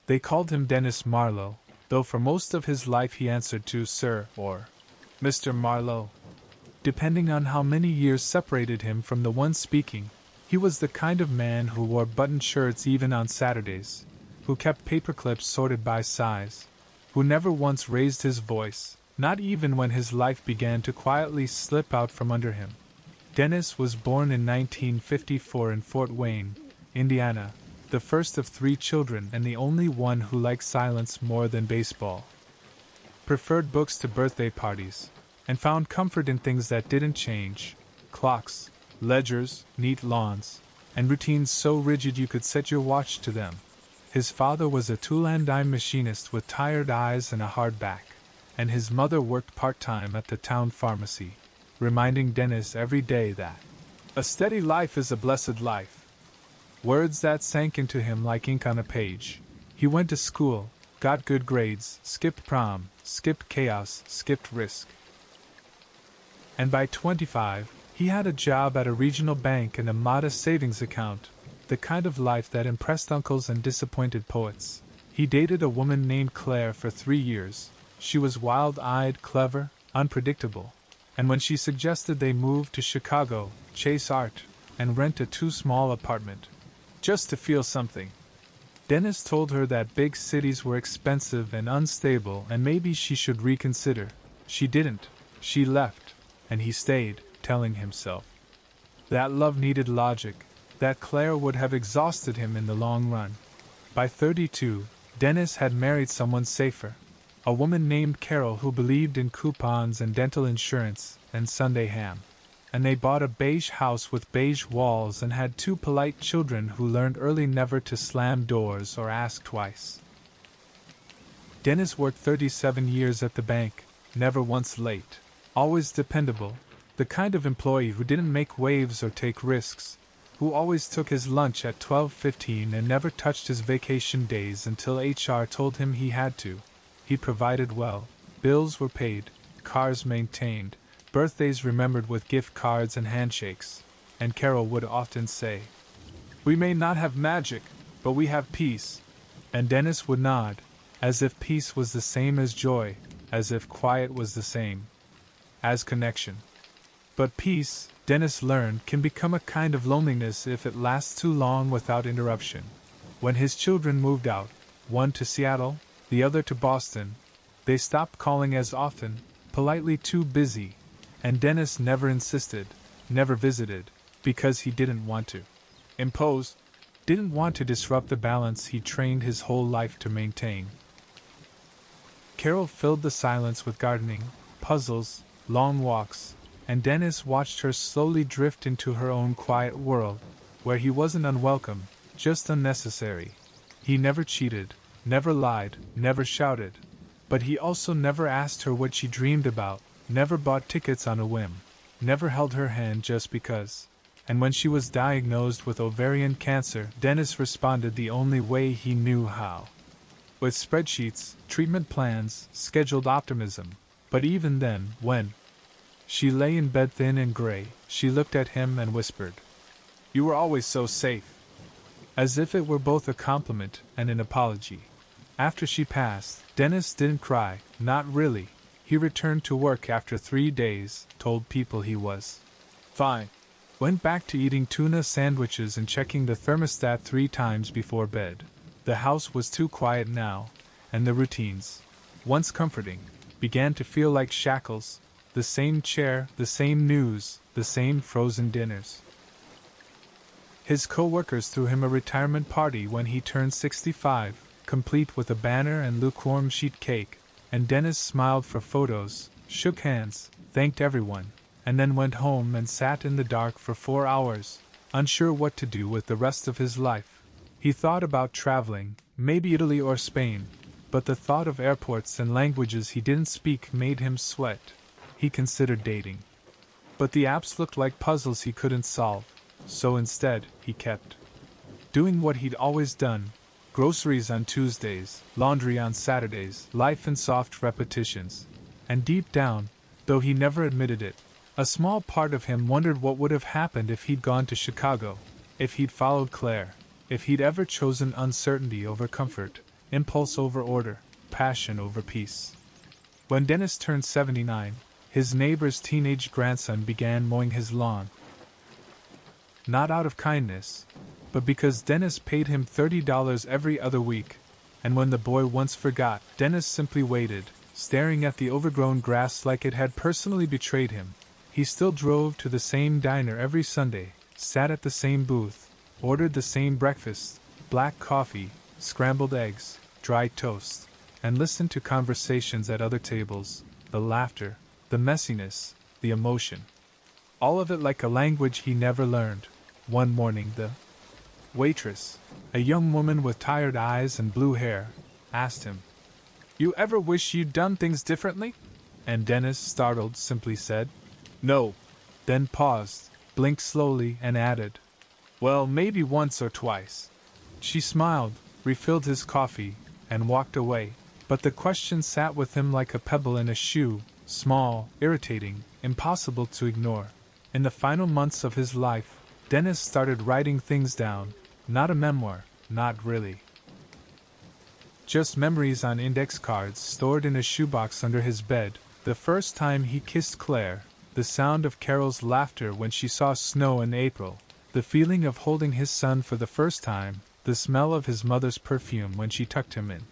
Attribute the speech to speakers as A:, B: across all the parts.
A: They called him Dennis Marlowe, though for most of his life he answered to Sir or Mr. Marlowe. Depending on how many years separated him from the one speaking, he was the kind of man who wore buttoned shirts even on Saturdays, who kept paperclips sorted by size, who never once raised his voice, not even when his life began to quietly slip out from under him. Dennis was born in 1954 in Fort Wayne, Indiana, the first of 3 children and the only one who liked silence more than baseball. Preferred books to birthday parties, and found comfort in things that didn't change: clocks, ledgers, neat lawns, and routines so rigid you could set your watch to them. His father was a tool-and-die machinist with tired eyes and a hard back, and his mother worked part-time at the town pharmacy, reminding Dennis every day that a steady life is a blessed life. Words that sank into him like ink on a page. He went to school, got good grades, skipped prom, skipped chaos, skipped risk. And by 25, he had a job at a regional bank and a modest savings account, the kind of life that impressed uncles and disappointed poets. He dated a woman named Claire for 3 years. She was wild-eyed, clever, unpredictable, and when she suggested they move to Chicago, chase art, and rent a too-small apartment, just to feel something, Dennis told her that big cities were expensive and unstable and maybe she should reconsider. She didn't. She left. And he stayed, telling himself that love needed logic, that Claire would have exhausted him in the long run. By 32, Dennis had married someone safer, a woman named Carol who believed in coupons and dental insurance and Sunday ham. And they bought a beige house with beige walls and had 2 polite children who learned early never to slam doors or ask twice. Dennis worked 37 years at the bank, never once late. Always dependable, the kind of employee who didn't make waves or take risks, who always took his lunch at 12:15 and never touched his vacation days until HR told him he had to. He provided well, bills were paid, cars maintained, birthdays remembered with gift cards and handshakes, and Carol would often say, "We may not have magic, but we have peace," and Dennis would nod, as if peace was the same as joy, as if quiet was the same as connection. But peace, Dennis learned, can become a kind of loneliness if it lasts too long without interruption. When his children moved out, one to Seattle, the other to Boston, they stopped calling as often, politely too busy, and Dennis never insisted, never visited, because he didn't want to impose, didn't want to disrupt the balance he trained his whole life to maintain. Carol filled the silence with gardening, puzzles, long walks, and Dennis watched her slowly drift into her own quiet world, where he wasn't unwelcome, just unnecessary. He never cheated, never lied, never shouted, but he also never asked her what she dreamed about, never bought tickets on a whim, never held her hand just because. And when she was diagnosed with ovarian cancer, Dennis responded the only way he knew how. With spreadsheets, treatment plans, scheduled optimism. But even then, when she lay in bed thin and gray, she looked at him and whispered, "You were always so safe," as if it were both a compliment and an apology. After she passed, Dennis didn't cry, not really. He returned to work after 3 days, told people he was fine, went back to eating tuna sandwiches and checking the thermostat 3 times before bed. The house was too quiet now, and the routines, once comforting, began to feel like shackles, the same chair, the same news, the same frozen dinners. His co-workers threw him a retirement party when he turned 65, complete with a banner and lukewarm sheet cake, and Dennis smiled for photos, shook hands, thanked everyone, and then went home and sat in the dark for 4 hours, unsure what to do with the rest of his life. He thought about traveling, maybe Italy or Spain, but the thought of airports and languages he didn't speak made him sweat. He considered dating, but the apps looked like puzzles he couldn't solve, so instead, he kept doing what he'd always done: groceries on Tuesdays, laundry on Saturdays, life in soft repetitions. And deep down, though he never admitted it, a small part of him wondered what would have happened if he'd gone to Chicago, if he'd followed Claire, if he'd ever chosen uncertainty over comfort, impulse over order, passion over peace. When Dennis turned 79, his neighbor's teenage grandson began mowing his lawn. Not out of kindness, but because Dennis paid him $30 every other week, and when the boy once forgot, Dennis simply waited, staring at the overgrown grass like it had personally betrayed him. He still drove to the same diner every Sunday, sat at the same booth, ordered the same breakfast, black coffee, scrambled eggs, dry toast, and listened to conversations at other tables, the laughter, the messiness, the emotion. All of it like a language he never learned. One morning the waitress, a young woman with tired eyes and blue hair, asked him, "You ever wish you'd done things differently?" And Dennis, startled, simply said, "No." Then paused, blinked slowly, and added, "Well, maybe once or twice." She smiled, refilled his coffee, and walked away, but the question sat with him like a pebble in a shoe, small, irritating, impossible to ignore. In the final months of his life, Dennis started writing things down, not a memoir, not really. Just memories on index cards stored in a shoebox under his bed, the first time he kissed Claire, the sound of Carol's laughter when she saw snow in April, the feeling of holding his son for the first time, the smell of his mother's perfume when she tucked him in.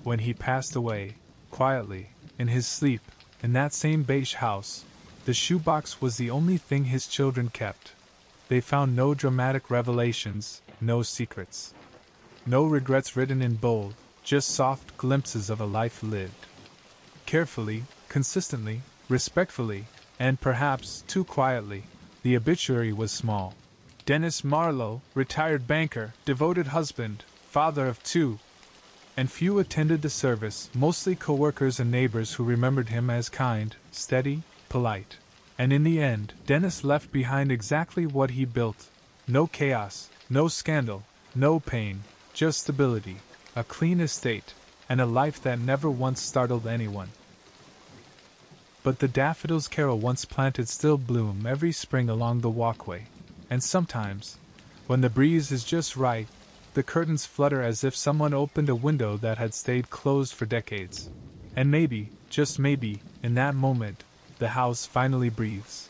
A: When he passed away, quietly, in his sleep, in that same beige house, the shoebox was the only thing his children kept. They found no dramatic revelations, no secrets. No regrets written in bold, just soft glimpses of a life lived. Carefully, consistently, respectfully, and perhaps too quietly, the obituary was small. Dennis Marlowe, retired banker, devoted husband, father of 2. And few attended the service, mostly co-workers and neighbors who remembered him as kind, steady, polite. And in the end, Dennis left behind exactly what he built. No chaos, no scandal, no pain, just stability, a clean estate, and a life that never once startled anyone. But the daffodils Carol once planted still bloom every spring along the walkway, and sometimes, when the breeze is just right, the curtains flutter as if someone opened a window that had stayed closed for decades. And maybe, just maybe, in that moment, the house finally breathes.